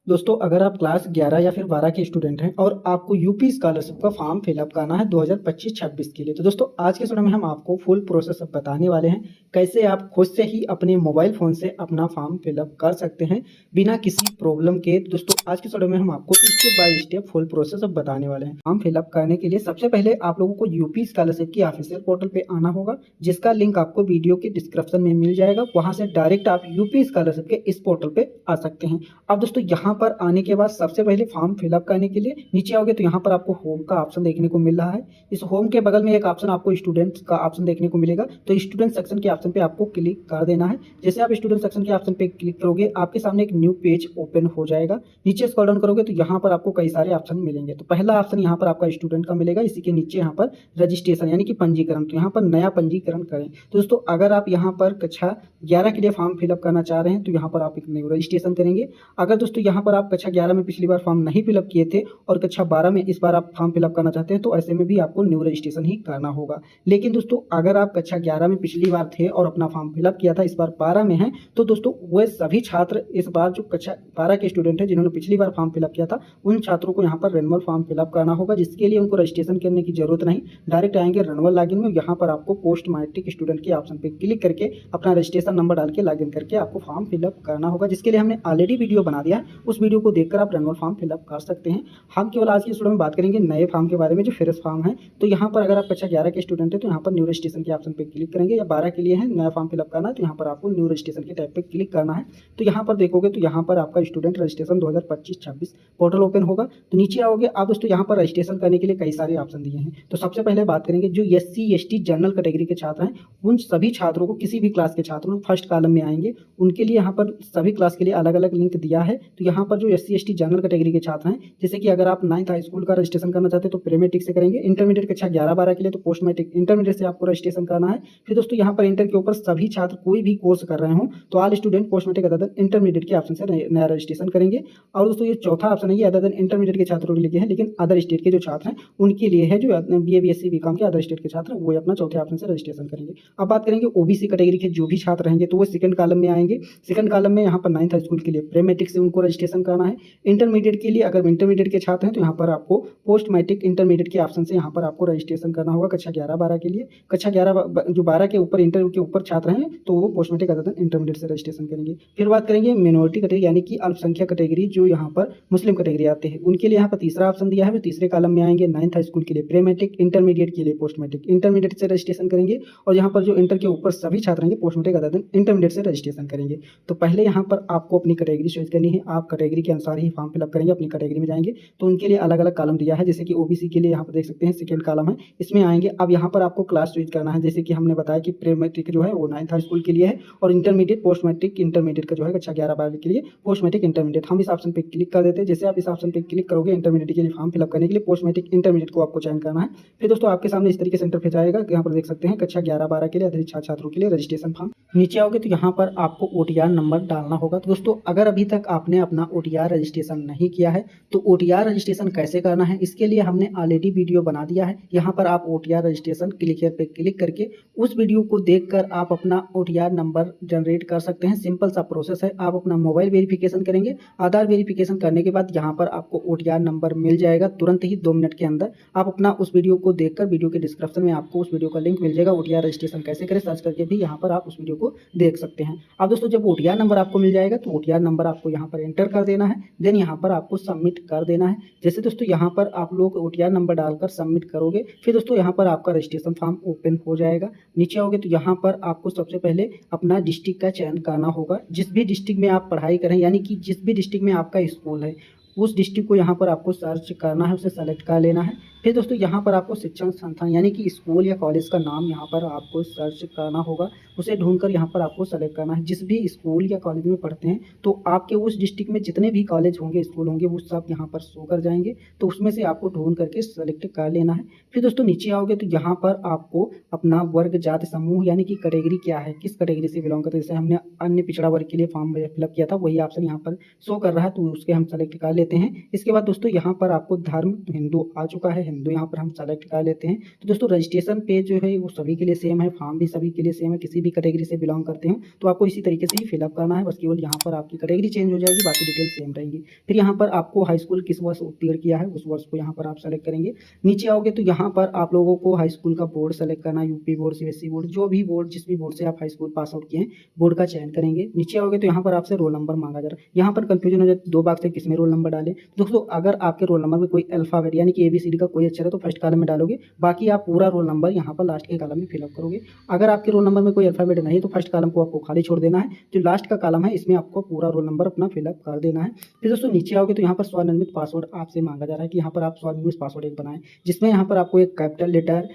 दोस्तों अगर आप क्लास 11 या फिर 12 के स्टूडेंट हैं और आपको यूपी स्कॉलरशिप का फॉर्म फिलअप करना है 2025-26 के लिए, तो दोस्तों आज के वीडियो में हम आपको फुल प्रोसेस बताने वाले हैं कैसे आप खुद से ही अपने मोबाइल फ़ोन से अपना फॉर्म फिलअप कर सकते हैं बिना किसी प्रॉब्लम के। तो दोस्तों आज के वीडियो में हम आपको step by step full process बताने वाले हैं। फॉर्म फिलअप करने के लिए सबसे पहले आप लोगों को यूपी स्कॉलरशिप की ऑफिशियल पोर्टल पे आना होगा, जिसका लिंक आपको वीडियो के डिस्क्रिप्शन में मिल जाएगा। वहां से डायरेक्ट आप यूपी स्कॉलरशिप के इस पोर्टल पे आ सकते हैं। अब दोस्तों यहाँ पर आने के बाद सबसे पहले फॉर्म फिलअप करने के लिए नीचे आओगे तो यहाँ पर आपको होम का ऑप्शन देखने को मिल रहा है। इस होम के बगल में एक ऑप्शन आपको स्टूडेंट्स का ऑप्शन देखने को मिलेगा, तो स्टूडेंट सेक्शन के ऑप्शन पे आपको क्लिक कर देना है। जैसे आप स्टूडेंट सेक्शन के ऑप्शन पे क्लिक करोगे आपके सामने एक न्यू पेज ओपन हो जाएगा। नीचे स्क्रॉल डाउन करोगे तो यहाँ पर आपको कई सारे ऑप्शन मिलेंगे। तो पहला ऑप्शन यहाँ पर आपका स्टूडेंट का मिलेगा, इसी के नीचे यहाँ पर रजिस्ट्रेशन यानी कि पंजीकरण, तो यहाँ पर नया पंजीकरण करें। तो दोस्तों अगर आप यहाँ पर कक्षा 11 के लिए फॉर्म फिलअप करना चाह रहे हैं तो यहाँ पर आप एक न्यू रजिस्ट्रेशन करेंगे। अगर दोस्तों यहाँ पर आप कक्षा 11 में पिछली बार फॉर्म नहीं फिलअप किए थे और कक्षा 12 में इस बार आप फॉर्म फिलअप करना चाहते हैं तो ऐसे में भी आपको न्यू रजिस्ट्रेशन ही करना होगा। लेकिन दोस्तों अगर आप कक्षा 11 में पिछली बार थे और अपना फॉर्म फिलअप किया था, इस बार 12 में है, तो दोस्तों वह सभी छात्र इस बार जो कक्षा 12 के स्टूडेंट हैं जिन्होंने पिछली बार फॉर्म फिलअप किया था उन छात्रों को यहाँ पर रेनुअल फॉर्म फिलअप करना होगा, जिसके लिए उनको रजिस्ट्रेशन करने की जरूरत नहीं। डायरेक्ट आएंगे रेनुअल लॉगिन में, यहाँ पर आपको पोस्ट मैट्रिक स्टूडेंट के ऑप्शन पे क्लिक करके अपना रजिस्ट्रेशन नंबर डाल के लॉगिन करके आपको फॉर्म फिलअप करना होगा, जिसके लिए हमने ऑलरेडी वीडियो बना दिया है। उस वीडियो को देखकर आप रेनुअल फॉर्म फिलअप कर सकते हैं। हम केवल आज की वीडियो में बात करेंगे नए फॉर्म के बारे में जो फ्रेश फॉर्म है। तो यहाँ पर अगर आप कक्षा 11 के स्टूडेंट है तो यहाँ पर न्यू रजिस्ट्रेशन के ऑप्शन पे क्लिक करेंगे, या 12 के लिए है नया फॉर्म फिलअप करना है तो यहाँ पर आपको न्यू रजिस्ट्रेशन के टैब पे क्लिक करना है। तो यहाँ पर देखोगे तो यहाँ पर आपका स्टूडेंट रजिस्ट्रेशन 2025-26 पोर्टल ओपन होगा। तो नीचे आओगे आप दोस्तों, यहाँ पर रजिस्ट्रेशन करने के लिए कई सारे ऑप्शन दिए हैं। तो सबसे पहले बात करेंगे जो SC/ST जनरल कैटेगरी के छात्र हैं, उन सभी छात्रों को, किसी भी क्लास के छात्रों फर्स्ट कॉलम में आएंगे, उनके लिए यहाँ पर सभी क्लास के लिए अलग अलग लिंक दिया है। तो यहाँ पर जो SC/ST जनरल कैटेगरी के छात्र हैं, जैसे कि अगर आप 9th हाई स्कूल का रजिस्ट्रेशन करना चाहते हैं तो प्री मैट्रिक से करेंगे, इंटरमीडिएट कक्षा 11-12 के लिए तो पोस्ट मैट्रिक इंटरमीडिएट से आपको रजिस्ट्रेशन करना है। फिर दोस्तों यहाँ पर इंटर के ऊपर सभी छात्र कोई भी कोर्स कर रहे हो तो all student post matric other than intermediate के ऑप्शन से नया रजिस्ट्रेशन करेंगे। और दोस्तों ये चौथा ऑप्शन है, ये अदर देन इंटरमीडिएट के छात्रों के लिए है, लेकिन अदर स्टेट के जो छात्र हैं उनके लिए है, जो BA BSc BCom के अदर स्टेट के छात्र वो अपना चौथे ऑप्शन से रजिस्ट्रेशन करेंगे। अब बात करेंगे OBC कैटेगरी के जो भी छात्र रहेंगे तो वो सेकंड कॉलम में आएंगे। सेकंड कॉलम में यहाँ पर 9th हाई स्कूल के लिए प्री मैट्रिक से उनको रजिस्ट्रेशन करना है। इंटरमीडिएट के लिए अगर इंटरमीडिएट के छात्र हैं तो यहाँ पर आपको पोस्ट मैट्रिक इंटरमीडिएट के ऑप्शन से यहाँ पर आपको रजिस्ट्रेशन करना होगा कक्षा 11-12 के लिए। कक्षा 11 जो 12 के ऊपर इंटर के ऊपर छात्र हैं तो वो post matric other than intermediate से रजिस्ट्रेशन करेंगे। फिर बात करेंगे मिनोरिटी कैटेगरी यानी कि अल्पसंख्यक कैटेगरी, जो यहाँ पर मुस्लिम कैटेगरी आते हैं, उनके लिए यहाँ पर तीसरा ऑप्शन दिया है। वो तीसरे कॉलम में आएंगे 9th हाई स्कूल के लिए प्री मैट्रिक, इंटरमीडिएट के लिए पोस्ट मैट्रिक इंटरमीडिएट से रजिस्ट्रेशन करेंगे, और यहाँ पर जो इंटर के ऊपर सभी छात्र रहेंगे post matric other than intermediate से रजिस्ट्रेशन करेंगे। तो पहले यहाँ पर आपको अपनी कैटेगरी चॉइस करनी है, आप कैटेगरी के अनुसार ही फॉर्म फिलअप करेंगे। अपनी कैटेगरी में जाएंगे तो उनके लिए अलग अलग कॉलम दिया है, जैसे कि OBC के लिए यहाँ पर देख सकते हैं सेकंड कॉलम है, इसमें आएंगे। अब यहाँ पर आपको क्लास चॉइस करना है, जैसे कि हमने बताया कि प्री मैट्रिक जो है वो 9th हाई स्कूल के लिए है, और इंटरमीडिएट पोस्ट मैट्रिक इंटरमीडिएट का जो है कक्षा 11-12 के लिए पोस्ट मैट्रिक इंटरमीडिएट। हम इस ऑप्शन पे क्लिक कर देते हैं। जैसे आप इस ऑप्शन पे क्लिक करोगे इंटरमीडिएट के लिए फॉर्म फिलअप करने के लिए पोस्ट मैट्रिक इंटरमीडिएट को आपको चयन करना है। फिर दोस्तों आपके सामने इस तरीके से इंटरफेस आएगा, यहाँ पर देख सकते हैं कक्षा 11-12 के लिए अतिरिक्त छात्रों के लिए रजिस्ट्रेशन फॉर्म। नीचे आओगे तो यहाँ पर आपको OTR नंबर डालना होगा। तो दोस्तों अगर अभी तक आपने अपना OTR रजिस्ट्रेशन नहीं किया है तो OTR रजिस्ट्रेशन कैसे करना है इसके लिए हमने ऑलरेडी वीडियो बना दिया है। यहाँ पर आप OTR रजिस्ट्रेशन क्लिक हियर पे क्लिक करके उस वीडियो को देखकर आप अपना OTR नंबर जनरेट कर सकते हैं। सिंपल सा प्रोसेस है, आप अपना मोबाइल वेरिफिकेशन करेंगे, आधार वेरिफिकेशन करने के बाद यहाँ पर आपको OTR नंबर मिल जाएगा तुरंत ही 2 मिनट के अंदर। आप अपना उस वीडियो को देखकर वीडियो के डिस्क्रिप्शन में आपको उस वीडियो का लिंक मिल जाएगा। OTR रजिस्ट्रेशन कैसे करें सर्च करके भी यहाँ पर आप उस वीडियो को देख सकते हैं। अब दोस्तों जब OTR नंबर आपको मिल जाएगा तो OTR नंबर आपको यहाँ पर एंटर कर देना है, देन यहाँ पर आपको सबमिट कर देना है। जैसे दोस्तों यहाँ पर आप लोग OTR नंबर डालकर सबमिट करोगे, फिर दोस्तों यहाँ पर आपका रजिस्ट्रेशन फॉर्म ओपन हो जाएगा। नीचे आओगे तो यहाँ पर आपको सबसे पहले अपना डिस्ट्रिक्ट का चयन करना होगा। जिस भी डिस्ट्रिक्ट में आप पढ़ाई करें, यानी कि जिस भी डिस्ट्रिक्ट में आपका स्कूल है उस डिस्ट्रिक्ट को यहाँ पर आपको सर्च करना है, उसे सेलेक्ट कर लेना है। फिर दोस्तों यहाँ पर आपको शिक्षण संस्थान यानी कि स्कूल या कॉलेज का नाम यहाँ पर आपको सर्च करना होगा, उसे ढूंढकर यहाँ पर आपको सेलेक्ट करना है। जिस भी स्कूल या कॉलेज में पढ़ते हैं तो आपके उस डिस्ट्रिक्ट में जितने भी कॉलेज होंगे स्कूल होंगे वो सब यहाँ पर शो कर जाएंगे, तो उसमें से आपको ढूंढ करके सेलेक्ट कर लेना है। फिर दोस्तों नीचे आओगे तो यहाँ पर आपको अपना वर्ग जाति समूह यानी कि कैटेगरी क्या है, किस कैटेगरी से बिलोंग करते हैं। जैसे हमने अन्य पिछड़ा वर्ग के लिए फॉर्म फिलअप किया था वही ऑप्शन यहाँ पर शो कर रहा है, तो उसके हम सेलेक्ट कर लेते हैं। इसके बाद दोस्तों यहाँ पर आपको धर्म हिंदू आ चुका है, हिंदू यहाँ पर हम सेलेक्ट कर लेते हैं। तो दोस्तों रजिस्ट्रेशन पे जो है वो सभी के लिए सेम है, फॉर्म भी सभी के लिए सेम है, किसी भी कैटेगरी से बिलोंग करते हो तो आपको इसी तरीके से ही फिलअप करना है, बस केवल यहाँ पर आपकी कैटेगरी चेंज हो जाएगी, बाकी डिटेल सेम रहेंगी। फिर यहाँ पर आपको हाई स्कूल किस वर्ष उत्तीर्ण किया है उस वर्ष को यहाँ पर आप सेलेक्ट करेंगे। नीचे आओगे तो यहाँ पर आप लोगों को हाई स्कूल का बोर्ड सेलेक्ट करना है, यूपी बोर्ड, सीबीएसई बोर्ड, जो भी बोर्ड जिस भी बोर्ड से आप हाई स्कूल पास आउट किए हैं बोर्ड का चयन करेंगे। नीचे आओगे तो यहाँ पर आपसे रोल नंबर मांगा जा रहा है, यहाँ पर कंफ्यूजन हो जाए 2 बार से किसमें रोल नंबर डालें। दोस्तों अगर आपके रोल नंबर में कोई अल्फाबेट यानी कि ABCD का कोई अक्षर है तो फर्स्ट कॉलम में डालोगे, बाकी आप पूरा रोल नंबर यहाँ पर लास्ट के कॉलम में फिलअप करोगे। अगर आपके रोल नंबर में कोई अल्फाबेट नहीं है तो फर्स्ट कॉलम को आपको खाली छोड़ देना है, जो लास्ट का कॉलम है इसमें आपको पूरा रोल नंबर अपना फिलअप कर देना है। फिर दोस्तों नीचे आओगे तो यहाँ पर स्वनिर्मित पासवर्ड आपसे मांगा जा रहा है कि यहाँ पर आप स्वनिर्मित पासवर्ड एक बनाएं, जिसमें यहाँ पर आपको एक कैपिटल लेटर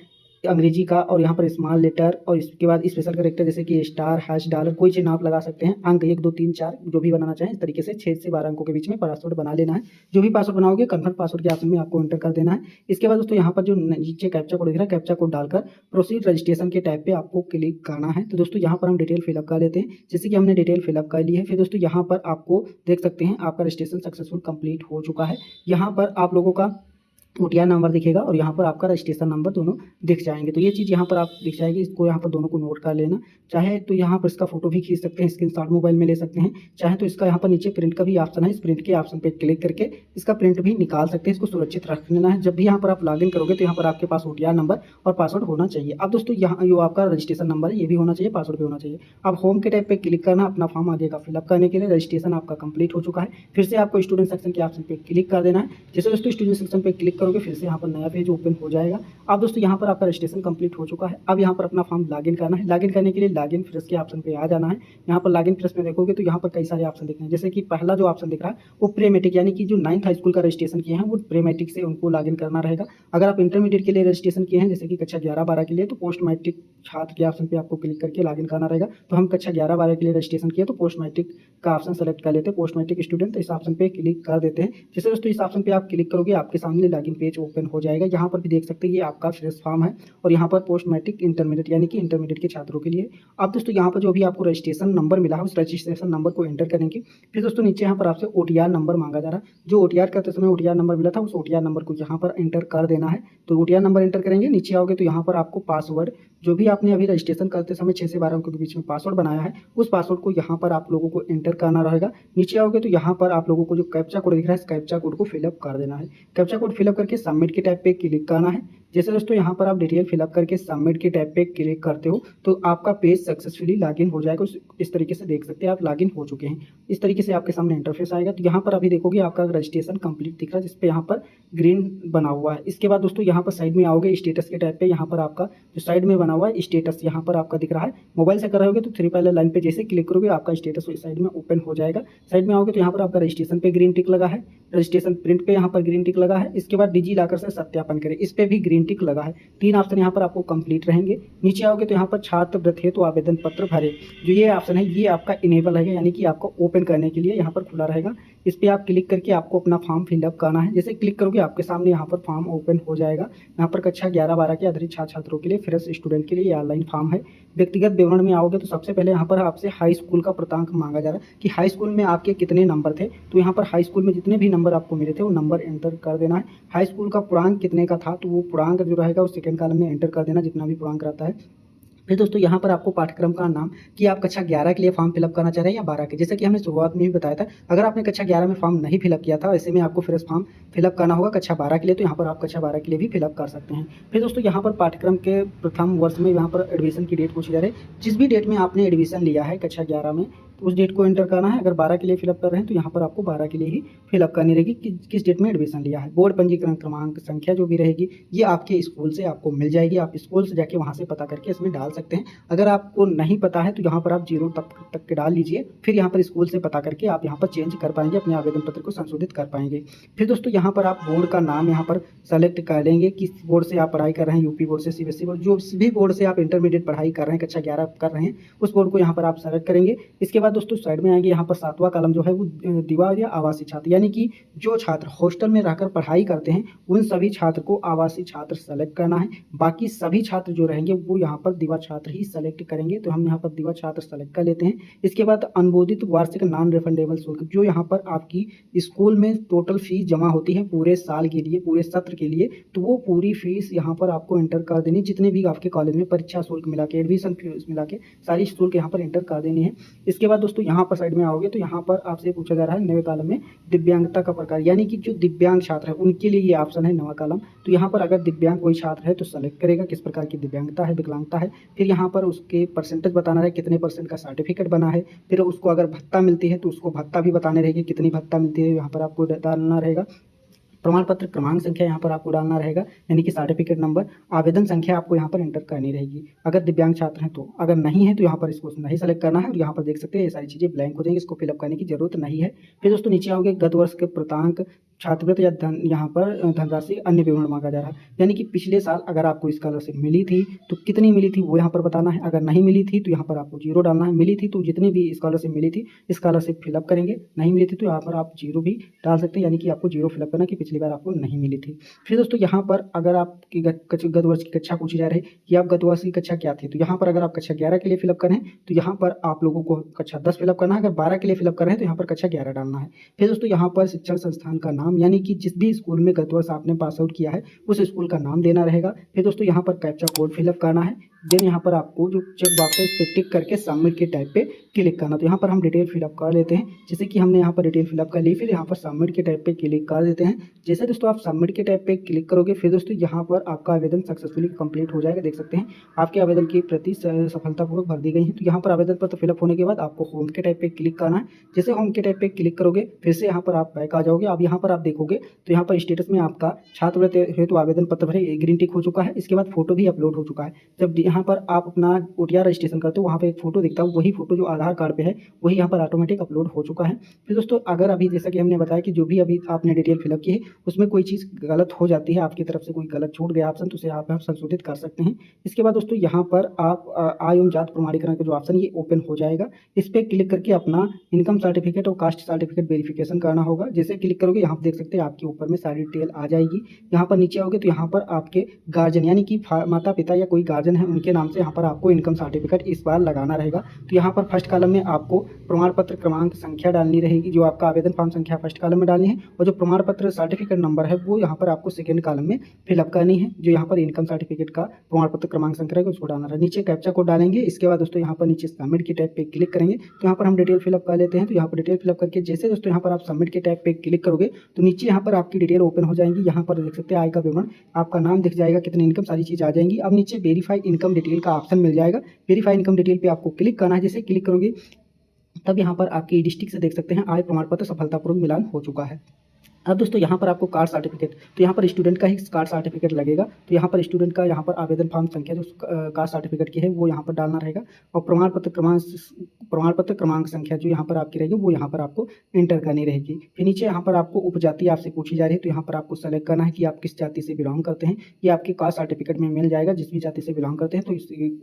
अंग्रेजी का और यहाँ पर स्मॉल लेटर और इसके बाद स्पेशल कैरेक्टर जैसे कि स्टार, हैश, डॉलर, कोई चीज़ आप लगा सकते हैं। अंक 1 2 3 4 जो भी बनाना चाहें, इस तरीके से 6 से 12 अंकों के बीच में पासवर्ड बना लेना है। जो भी पासवर्ड बनाओगे कन्फर्म पासवर्ड के ऑप्शन में आपको एंटर कर देना है। इसके बाद दोस्तों यहाँ पर जो नीचे कैप्चा कोड दिख रहा है, कैप्चा कोड डालकर प्रोसीड रजिस्ट्रेशन के टैब पे आपको क्लिक करना है। तो दोस्तों यहाँ पर हम डिटेल फिलअप कर लेते हैं, जैसे कि हमने डिटेल फिलअप कर ली है। फिर दोस्तों यहाँ पर आपको देख सकते हैं आपका रजिस्ट्रेशन सक्सेसफुल कंप्लीट हो चुका है। यहाँ पर आप लोगों का OTR नंबर दिखेगा और यहाँ पर आपका रजिस्ट्रेशन नंबर दोनों दिख जाएंगे। तो ये चीज़ यहाँ पर आप दिख जाएगी, इसको यहाँ पर दोनों को नोट कर लेना। चाहे तो यहाँ पर इसका फोटो भी खींच सकते हैं, स्क्रीनशॉट मोबाइल में ले सकते हैं, चाहे तो इसका यहाँ पर नीचे प्रिंट का भी ऑप्शन है, इस प्रिंट के ऑप्शन पे क्लिक करके इसका प्रिंट भी निकाल सकते हैं। इसको सुरक्षित रख लेना है। जब भी यहाँ पर आप लॉगिन करोगे तो यहाँ पर आपके पास OTR नंबर और पासवर्ड होना चाहिए। अब दोस्तों यहाँ जो आपका रजिस्ट्रेशन नंबर है ये भी होना चाहिए, पासवर्ड भी होना चाहिए। अब होम के टैब पे क्लिक करना, अपना फॉर्म आगे का फिलअप करने के लिए। रजिस्ट्रेशन आपका कंप्लीट हो चुका है। फिर से आपको स्टूडेंट सेक्शन के ऑप्शन पे क्लिक कर देना है। जैसे दोस्तों स्टूडेंट सेक्शन पे क्लिक करोगे फिर से यहाँ पर नया पेज ओपन हो जाएगा। अब दोस्तों यहाँ पर आपका रजिस्ट्रेशन कंप्लीट हो चुका है। अब यहाँ पर अपना फॉर्म लॉगिन करना है। लॉगिन करने के लिए लॉगिन फ्रेश के ऑप्शन पे आ जाना है। यहाँ पर लॉगिन फ्रेश में देखोगे तो यहाँ पर कई सारे ऑप्शन दिख रहे हैं, जैसे कि पहला जो ऑप्शन दिख रहा है वो प्री मैट्रिक यानी कि जो 9th हाई स्कूल का रजिस्ट्रेशन किए हैं वो प्री मैट्रिक से उनको लॉगिन करना रहेगा। अगर आप इंटरमीडिएट के लिए रजिस्ट्रेशन किए हैं जैसे कि कक्षा 11-12 के लिए तो पोस्ट मैट्रिक छात्र के ऑप्शन पे आपको क्लिक करके लॉगिन करना रहेगा। तो हम कक्षा 11-12 के लिए रजिस्ट्रेशन किए तो पोस्ट मैट्रिक का ऑप्शन सेलेक्ट कर लेते हैं, पोस्ट मैट्रिक स्टूडेंट, तो इस ऑप्शन पे क्लिक कर देते हैं। जैसे दोस्तों इस ऑप्शन पे आप क्लिक करोगे आपके सामने लॉगिन पेज ओपन हो जाएगा। यहाँ पर भी देख सकते हैं ये आपका फ्रेश फॉर्म है और यहाँ पर पोस्ट मैट्रिक इंटरमीडिएट यानी कि इंटरमीडिएट के छात्रों के लिए। अब दोस्तों यहाँ पर जो भी आपको रजिस्ट्रेशन नंबर मिला है उस रजिस्ट्रेशन नंबर को एंटर करेंगे। फिर दोस्तों नीचे यहाँ पर आपसे OTR नंबर मांगा जा रहा है, जो OTR करते समय OTR नंबर मिला था उस OTR नंबर को यहाँ पर एंटर कर देना है। तो OTR नंबर एंटर करेंगे। नीचे आओगे तो यहाँ पर आपको पासवर्ड जो भी आपने अभी रजिस्ट्रेशन करते समय 6 से 12 अंकों के बीच में पासवर्ड बनाया है उस पासवर्ड को यहाँ पर आप लोगों को एंटर करना रहेगा। नीचे आओगे तो यहाँ पर आप लोगों को जो कैप्चा कोड दिख रहा है इस कैप्चा कोड को फिलअप कर देना है। कैप्चा कोड फिलअप करके सबमिट के टैब पे क्लिक करना है। जैसे दोस्तों यहाँ पर आप डिटेल फिलअप करके सबमिट के टैब पे क्लिक करते हो तो आपका पेज सक्सेसफुली लॉगिन हो जाएगा। इस तरीके से देख सकते हैं आप लॉगिन हो चुके हैं। इस तरीके से आपके सामने इंटरफेस आएगा। तो यहाँ पर अभी देखोगे आपका रजिस्ट्रेशन कंप्लीट दिख रहा है जिस पे यहाँ पर ग्रीन बना हुआ है। इसके बाद दोस्तों यहाँ पर साइड में आओगे स्टेटस के टैब पे, यहाँ पर आपका जो साइड में बना हुआ है स्टेटस यहाँ पर आपका दिख रहा है। मोबाइल से कर रहे होगे तो 3 पहले लाइन पे जैसे क्लिक करोगे आपका स्टेटस साइड में ओपन हो जाएगा। साइड में आओगे तो यहाँ पर आपका रजिस्ट्रेशन पे ग्रीन टिक लगा है, रजिस्ट्रेशन प्रिंट पे यहाँ पर ग्रीन टिक लगा है। इसके बाद डिजी लॉकर से सत्यापन करें, इस पे भी ग्रीन टिक लगा है। 3 ऑप्शन यहाँ पर आपको कंप्लीट रहेंगे। नीचे आओगे तो यहाँ पर छात्रवृत्ति हेतु आवेदन पत्र भरे, जो ये ऑप्शन है ये आपका इनेबल रहेगा यानी कि आपको ओपन करने के लिए यहाँ पर खुला रहेगा। इस पर आप क्लिक करके आपको अपना फॉर्म फिलअप करना है। जैसे क्लिक करोगे आपके सामने यहाँ पर फॉर्म ओपन हो जाएगा। यहाँ पर कक्षा 11-12 के अतिरिक्त छात्र छात्रों के लिए फ्रेश स्टूडेंट के लिए ऑनलाइन फॉर्म है। व्यक्तिगत विवरण में आओगे तो सबसे पहले यहाँ पर आपसे हाई स्कूल का प्राप्तांक मांगा जा रहा है कि हाई स्कूल में आपके कितने नंबर थे। तो यहाँ पर हाई स्कूल में जितने भी नंबर आपको मिले थे वो नंबर एंटर कर देना है। हाई स्कूल का पूर्णांक कितने का था तो वो पूर्णांक जो रहेगा उस सेकंड कॉलम में एंटर कर देना, जितना भी पूर्णांक रहता है। फिर दोस्तों यहाँ पर आपको पाठ्यक्रम का नाम कि आप कक्षा 11 के लिए फॉर्म फिलअप करना चाह रहे हैं या 12 के, जैसे कि हमने शुरुआत में भी बताया था। अगर आपने कक्षा 11 में फॉर्म नहीं फिलअप किया था ऐसे में आपको फ्रेश फॉर्म फिलअप करना होगा कक्षा 12 के लिए, तो यहाँ पर आप कक्षा 12 के लिए भी फिलअप कर सकते हैं। फिर दोस्तों यहाँ पर पाठ्यक्रम के प्रथम वर्ष में यहाँ पर एडमिशन की डेट पूछी जा रही है। जिस भी डेट में आपने एडमिशन लिया है कक्षा 11 में तो उस डेट को एंटर करना है। अगर 12 के लिए फिलअप कर रहे हैं तो यहाँ पर आपको 12 के लिए ही फिलअप करनी रहेगी कि किस डेट में एडमिशन लिया है। बोर्ड पंजीकरण क्रमांक संख्या जो भी रहेगी ये आपके स्कूल से आपको मिल जाएगी। आप स्कूल से जाके वहाँ से पता करके इसमें डाल सकते हैं। अगर आपको नहीं पता है तो यहाँ पर आप 0 तक के डाल लीजिए, फिर यहाँ पर स्कूल से पता करके आप यहाँ पर चेंज कर पाएंगे, अपने आवेदन पत्र को संशोधित कर पाएंगे। फिर दोस्तों यहाँ पर आप बोर्ड का नाम यहाँ पर सेलेक्ट कर लेंगे, किस बोर्ड से आप पढ़ाई कर रहे हैं, यूपी बोर्ड से, सीबीएसई बोर्ड, जो भी बोर्ड से आप इंटरमीडिएट पढ़ाई कर रहे हैं कक्षा 11 कर रहे हैं उस बोर्ड को यहाँ पर आप सेलेक्ट करेंगे। इसके बाद बाद दोस्तों साइड में आएंगे, यहाँ पर 7वां कॉलम जो है वो दिवा या आवासीय छात्र, यानी कि जो छात्र हॉस्टल में रहकर पढ़ाई करते हैं उन सभी छात्र को आवासीय छात्र सेलेक्ट करना है। बाकी सभी छात्र जो रहेंगे वो यहाँ पर दिवा छात्र ही सेलेक्ट करेंगे, तो हम यहाँ पर दिवा छात्र सेलेक्ट कर लेते हैं। इसके बाद अनुमोदित वार्षिक नॉन रिफंडेबल शुल्क, जो यहाँ पर आपकी स्कूल में टोटल फीस जमा होती है पूरे साल के लिए, पूरे सत्र के लिए, तो वो पूरी फीस यहाँ पर आपको एंटर कर देनी, जितने भी आपके कॉलेज में परीक्षा शुल्क मिला के, एडमिशन फीस मिला के सारी शुल्क यहाँ पर एंटर कर देनी है। इसके बाद दोस्तों यहाँ पर साइड में आओगे तो यहाँ पर आपसे पूछा जा रहा है नवे कॉलम में दिव्यांगता का प्रकार, यानी कि जो दिव्यांग छात्र है उनके लिए ये ऑप्शन है नवा कॉलम। तो यहाँ पर अगर दिव्यांग कोई छात्र है तो सेलेक्ट करेगा किस प्रकार की दिव्यांगता है, विकलांगता है, फिर यहाँ पर उसके परसेंटेज बताना है, कितने % का सर्टिफिकेट बना है, फिर उसको अगर भत्ता मिलती है तो उसको भत्ता भी बताने रहेगी, कितनी भत्ता मिलती है यहाँ पर आपको डालना रहेगा। प्रमाण पत्र क्रमांक संख्या यहाँ पर आपको डालना रहेगा, यानी कि सर्टिफिकेट नंबर। आवेदन संख्या आपको यहाँ पर एंटर करनी रहेगी अगर दिव्यांग छात्र हैं तो, अगर नहीं है तो यहाँ पर इसको नहीं सेलेक्ट करना है। और यहाँ पर देख सकते हैं ये सारी चीज़ें ब्लैंक हो जाएंगी, इसको फिलअप करने की जरूरत नहीं है। फिर दोस्तों नीचे आओगे, गत वर्ष के प्राप्तांक, छात्रवृत्ति या यहाँ पर धनराशि, अन्य विवरण मांगा जा रहा है, यानी कि पिछले साल अगर आपको स्कॉलरशिप मिली थी तो कितनी मिली थी वो यहाँ पर बताना है। अगर नहीं मिली थी तो यहाँ पर आपको 0 डालना है, मिली थी तो जितनी भी स्कॉलरशिप मिली थी स्कॉलरशिप फिलअप करेंगे, नहीं मिली थी तो यहाँ पर आप 0 भी डाल सकते हैं, यानी कि आपको 0 फिलअप करना कि पिछली बार आपको नहीं मिली थी। फिर दोस्तों यहाँ पर अगर आपकी गत वर्ष की कक्षा पूछी जा रही है कि आप गत वर्ष की कक्षा क्या थी, तो यहाँ पर अगर आप कक्षा 11 के लिए फिलअप करें तो यहाँ पर आप लोगों को कक्षा 10 फिलअप करना है, अगर 12 के लिए फिलअप कर रहे हैं तो यहाँ पर कक्षा 11 डालना है। फिर दोस्तों यहाँ पर शिक्षण संस्थान का नाम, यानी कि जिस भी स्कूल में गत वर्ष आपने पास आउट किया है उस स्कूल का नाम देना रहेगा। फिर दोस्तों यहाँ पर कैप्चा कोड फिलअप करना है, देन यहाँ पर आपको जो चेक बॉक्स है इस पर टिक करके सबमिट के टाइप पे क्लिक करना। तो यहाँ पर हम डिटेल फिलअप कर लेते हैं, जैसे कि हमने यहाँ पर डिटेल फिलअप कर ली, फिर यहाँ पर सबमिट के टाइप पे क्लिक कर देते हैं। जैसे दोस्तों आप सबमिट के टाइप पे क्लिक करोगे फिर दोस्तों यहाँ पर आपका आवेदन सक्सेसफुली कंप्लीट हो जाएगा। देख सकते हैं आपके आवेदन की प्रति सफलतापूर्वक भर दी गई है। तो यहाँ पर आवेदन पत्र फिलअप होने के बाद आपको होम के टाइप पे क्लिक करना है। जैसे होम के टाइप पे क्लिक करोगे फिर से यहाँ पर आप बैक आ जाओगे। अब यहाँ पर आप देखोगे तो यहाँ पर स्टेटस में आपका छात्रवृत्ति हेतु आवेदन पत्र भरे ग्रीन टिक हो चुका है। इसके बाद फोटो भी अपलोड हो चुका है। जब यहाँ पर आप अपना OTR रजिस्ट्रेशन करते हो वहाँ पे एक फोटो दिखता है, वही फोटो जो आधार कार्ड पे है वही यहाँ पर ऑटोमेटिक अपलोड हो चुका है। फिर दोस्तों अगर अभी जैसा कि हमने बताया कि जो भी अभी आपने डिटेल फिलअप की है उसमें कोई चीज़ गलत हो जाती है, आपकी तरफ से कोई गलत छूट गया ऑप्शन, तो उसे आप संशोधित कर सकते हैं। इसके बाद दोस्तों यहाँ पर आप आय एवं जात प्रमाणीकरण का जो ऑप्शन ये ओपन हो जाएगा, इस पर क्लिक करके अपना इनकम सर्टिफिकेट और कास्ट सर्टिफिकेट वेरिफिकेशन करना होगा। जैसे क्लिक करोगे यहाँ पर देख सकते हैं आपके ऊपर में सारी डिटेल आ जाएगी। यहाँ पर नीचे आओगे तो यहाँ पर आपके गार्जियन यानी कि माता पिता या कोई गार्जियन है उनके नाम से यहाँ पर आपको इनकम सर्टिफिकेट इस बार लगाना रहेगा। तो यहाँ पर फर्स्ट कॉलम में आपको प्रमाण पत्र क्रमांक संख्या डालनी रहेगी, जो आपका आवेदन फॉर्म संख्या फर्स्ट कॉलम में डालनी है, और जो प्रमाण पत्र सर्टिफिकेट नंबर है वो यहाँ पर आपको सेकंड कॉलम में फिलअप करनी है। जो यहाँ पर इनकम सर्टिफिकेट का प्रमाण पत्र क्रमांक संख्या है उसको डालना है। नीचे कैप्चा कोड डालेंगे। इसके बाद दोस्तों यहाँ पर नीचे सबमिट के टैब पे क्लिक करेंगे तो यहाँ पर हम डिटेल फिलअप कर लेते हैं। तो यहाँ पर डिटेल फिलअप करके जैसे दोस्तों यहाँ पर आप सबमिट के टैब पे क्लिक करोगे तो नीचे यहाँ पर आपकी डिटेल ओपन हो जाएंगी। यहाँ पर देख सकते हैं आय का विवरण, आपका नाम दिख जाएगा, कितनी इनकम, सारी चीज़ आ जाएंगी। अब नीचे वेरीफाई इनकम डिटेल का ऑप्शन मिल जाएगा। वेरीफाई इनकम डिटेल पे आपको क्लिक करना है। जैसे क्लिक करोगे तब यहाँ पर आपकी डिस्ट्रिक्ट से देख सकते हैं आय प्रमाण पत्र सफलतापूर्वक मिलान हो चुका है। अब दोस्तों यहाँ पर आपको कार्ड सर्टिफिकेट, तो यहाँ पर स्टूडेंट का ही कार्ड सर्टिफिकेट लगेगा। तो यहाँ पर स्टूडेंट का यहाँ पर आवेदन फॉर्म संख्या जो कार्ड सर्टिफिकेट की है वो यहाँ पर डालना रहेगा, और प्रमाण पत्र क्रमांक संख्या जो यहाँ पर आपकी रहेगी वो यहाँ पर आपको एंटर करनी रहेगी। फिर नीचे यहाँ पर आपको उपजाति आपसे पूछी जा रही है, तो यहाँ पर आपको सेलेक्ट करना है कि आप किस जाति से बिलोंग करते हैं। ये आपके कास्ट सर्टिफिकेट में मिल जाएगा, जिस भी जाति से बिलोंग करते हैं तो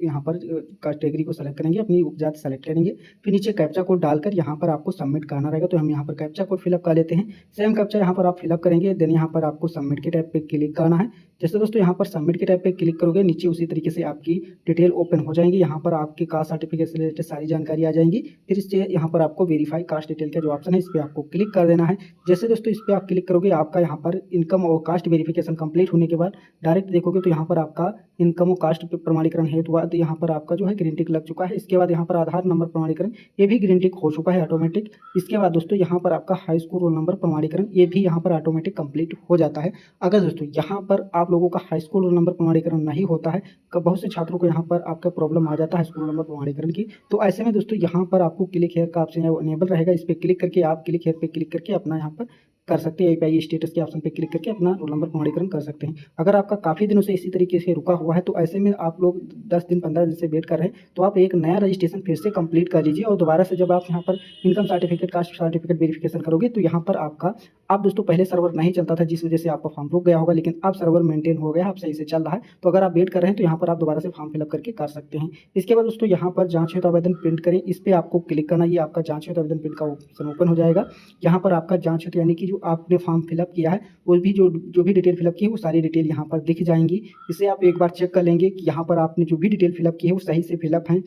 यहाँ पर कैटेगरी को सेलेक्ट करेंगे, अपनी उपजाति सेलेक्ट करेंगे। फिर नीचे कैप्चा कोड डालकर यहाँ पर आपको सबमिट करना रहेगा। तो हम यहाँ पर कैप्चा कोड फिलअप कर लेते हैं। सेम कैप्चा यहाँ पर आप फिलअप करेंगे, देन यहाँ पर आपको सबमिट के टैब पे क्लिक करना है। जैसे दोस्तों यहाँ पर सबमिट के टैब पे क्लिक करोगे नीचे उसी तरीके से आपकी डिटेल ओपन हो जाएंगी। यहाँ पर आपके कास्ट सर्टिफिकेट से रिलेटेड सारी जानकारी आ जाएंगी। फिर इससे यहाँ पर आपको वेरीफाई कास्ट डिटेल का जो ऑप्शन है इस पर आपको क्लिक कर देना है। जैसे दोस्तों इस पर आप क्लिक करोगे आपका यहाँ पर इनकम और कास्ट वेरिफिकेशन कंप्लीट होने के बाद डायरेक्ट देखोगे तो यहाँ पर आपका इनकम और कास्ट प्रमाणीकरण हेतु बाद यहाँ पर आपका जो है ग्रीन टिक लग चुका है। इसके बाद यहाँ पर आधार नंबर प्रमाणीकरण ये भी ग्रीन टिक हो चुका है ऑटोमेटिक। इसके बाद दोस्तों यहाँ पर आपका हाई स्कूल रोल नंबर प्रमाणीकरण ये भी यहाँ पर ऑटोमेटिक कंप्लीट हो जाता है। अगर दोस्तों यहाँ पर आप लोगों का हाई स्कूल रोल नंबर प्रमाणीकरण नहीं होता है, बहुत से छात्रों को यहाँ पर आपका प्रॉब्लम आ जाता है स्कूल नंबर प्रमाणीकरण की, तो ऐसे में दोस्तों यहाँ पर आपको क्लिक हेयर का ऑप्शन अनेबल रहेगा। इस पर क्लिक करके आप क्लिक हेयर पे क्लिक करके अपना यहाँ पर कर सकते हैं, API स्टेटस के ऑप्शन पे क्लिक करके अपना रोल नंबर प्रमाणीकरण कर सकते हैं। अगर आपका काफ़ी दिनों से इसी तरीके से रुका हुआ है तो ऐसे में आप लोग 10 दिन 15 दिन से वेट कर रहे हैं तो आप एक नया रजिस्ट्रेशन फिर से कंप्लीट कर लीजिए, और दोबारा से जब आप यहाँ पर income certificate caste certificate verification करोगे तो यहाँ पर आपका आप दोस्तों पहले सर्वर नहीं चलता था जिस वजह से आपका फॉर्म रुक गया होगा, लेकिन अब सर्वर मेंटेन हो गया है, अब सही से चल रहा है। तो अगर आप वेट कर रहे हैं तो यहाँ पर आप दोबारा से फॉर्म फिलअप करके कर सकते हैं। इसके बाद दोस्तों यहाँ पर जांच हेतु आवेदन प्रिंट करें, इस पर आपको क्लिक करना, ये आपका जांच हेतु आवेदन प्रिंट का ऑप्शन ओपन हो जाएगा। यहाँ पर आपका जांच हेतु यानी कि जो आपने फॉर्म फिलअप किया है वो भी जो भी डिटेल फिलअप की है वो सारी डिटेल यहाँ पर दिख जाएंगी। इसे आप एक बार चेक कर लेंगे कि यहाँ पर आपने जो भी डिटेल फिलअप की है वो सही से फिलअप है,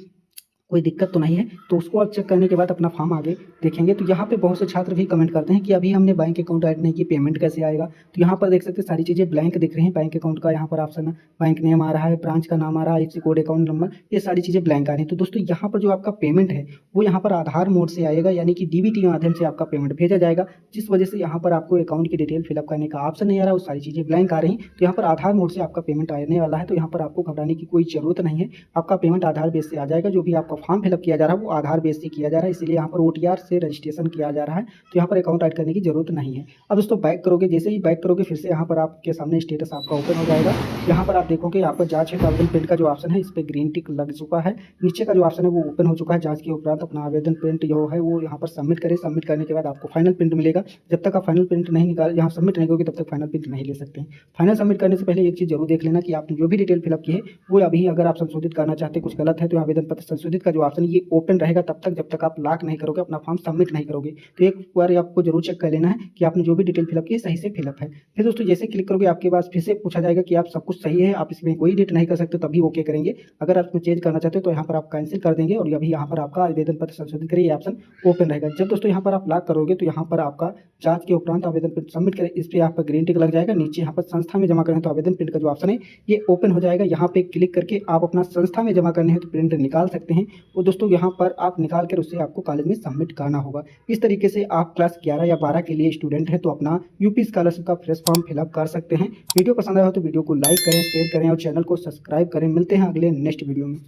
कोई दिक्कत तो नहीं है। तो उसको आप चेक करने के बाद अपना फॉर्म आगे देखेंगे। तो यहाँ पे बहुत से छात्र भी कमेंट करते हैं कि अभी हमने बैंक अकाउंट ऐड नहीं की, पेमेंट कैसे आएगा। तो यहाँ पर देख सकते हैं सारी चीज़ें ब्लैंक दिख रही हैं। बैंक अकाउंट का यहाँ पर ऑप्शन है, बैंक नेम आ रहा है, ब्रांच का नाम आ रहा है, IFSC कोड, अकाउंट नंबर, ये सारी चीज़ें ब्लैंक आ रही हैं। तो दोस्तों यहाँ पर जो आपका पेमेंट है वो यहाँ पर आधार मोड से आएगा, यानी कि DBT के माध्यम से आपका पेमेंट भेजा जाएगा, जिस वजह से यहाँ पर आपको अकाउंट की डिटेल फिलअप करने का ऑप्शन नहीं आ रहा, वो सारी चीज़ें ब्लैंक आ रही हैं। तो यहाँ पर आधार मोड से आपका पेमेंट आने वाला है। तो यहाँ पर आपको घबराने की कोई ज़रूरत नहीं है, आपका पेमेंट आधार बेस से आ जाएगा। जो भी आपका फॉर्म फिलअप किया जा रहा है वो आधार बेस से किया जा रहा है, इसलिए यहाँ पर OTR से रजिस्ट्रेशन किया जा रहा है। तो यहाँ पर अकाउंट ऐड करने की जरूरत नहीं है। अब दोस्तों बैक करोगे, जैसे ही बैक करोगे फिर से यहाँ पर आपके सामने स्टेटस आपका ओपन हो जाएगा। यहाँ पर आप देखोगे आपका जांच हेतु आवेदन प्रिंट का जो ऑप्शन है इस पर ग्रीन टिक लग चुका है, नीचे का जो ऑप्शन है वो ओपन हो चुका है। जांच के उपरांत अपना आवेदन प्रिंट जो है वो यहाँ पर सबमिट करें। सबमिट करने के बाद आपको फाइनल प्रिंट मिलेगा। जब तक आप फाइनल प्रिंट नहीं निकाल यहाँ सबमिट नहीं करोगे तब तक फाइनल प्रिंट नहीं ले सकते हैं। फाइनल सबमिट करने से पहले एक चीज़ जरूर देख लेना कि आपने जो भी डिटेल फिलअप की है वो अभी अगर आप संशोधित करना चाहते हैं, कुछ गलत है, तो आवेदन पत्र संशोधित का जो ऑप्शन ये ओपन रहेगा तब तक जब तक आप लॉक नहीं करोगे, अपना फॉर्म सबमिट नहीं करोगे। तो एक बार आपको जरूर चेक कर लेना है कि आपने जो भी डिटेल फिलअप की है सही से फिलअप है। फिर दोस्तों जैसे क्लिक करोगे आपके पास फिर से पूछा जाएगा कि आप सब कुछ सही है, आप इसमें कोई एडिट नहीं कर सकते, तभी ओके करेंगे। अगर आप इसमें चेंज करना चाहते हो तो यहाँ पर आप कैंसिल कर देंगे और अभी यहाँ पर आपका आवेदन पत्र संशोधित करिए ऑप्शन ओपन रहेगा। जब दोस्तों यहाँ पर आप लॉक करोगे तो यहाँ पर आपका जांच के उपरांत आवेदन प्रिंट सबमिट करें, इस पर आपका ग्रीन टिक लग जाएगा। नीचे यहाँ पर संस्था में जमा करें तो आवेदन प्रिंट का जो ऑप्शन है ये ओपन हो जाएगा। यहाँ पे क्लिक करके आप अपना संस्था में जमा करने हैं तो प्रिंट निकाल सकते हैं। और दोस्तों यहाँ पर आप निकाल कर उससे आपको कॉलेज में सबमिट करना होगा। इस तरीके से आप क्लास 11 या 12 के लिए स्टूडेंट हैं तो अपना यूपी स्कॉलरशिप का फ्रेश फॉर्म फिलअप कर सकते हैं। वीडियो पसंद आया हो तो वीडियो को लाइक करें, शेयर करें और चैनल को सब्सक्राइब करें। मिलते हैं अगले नेक्स्ट वीडियो में।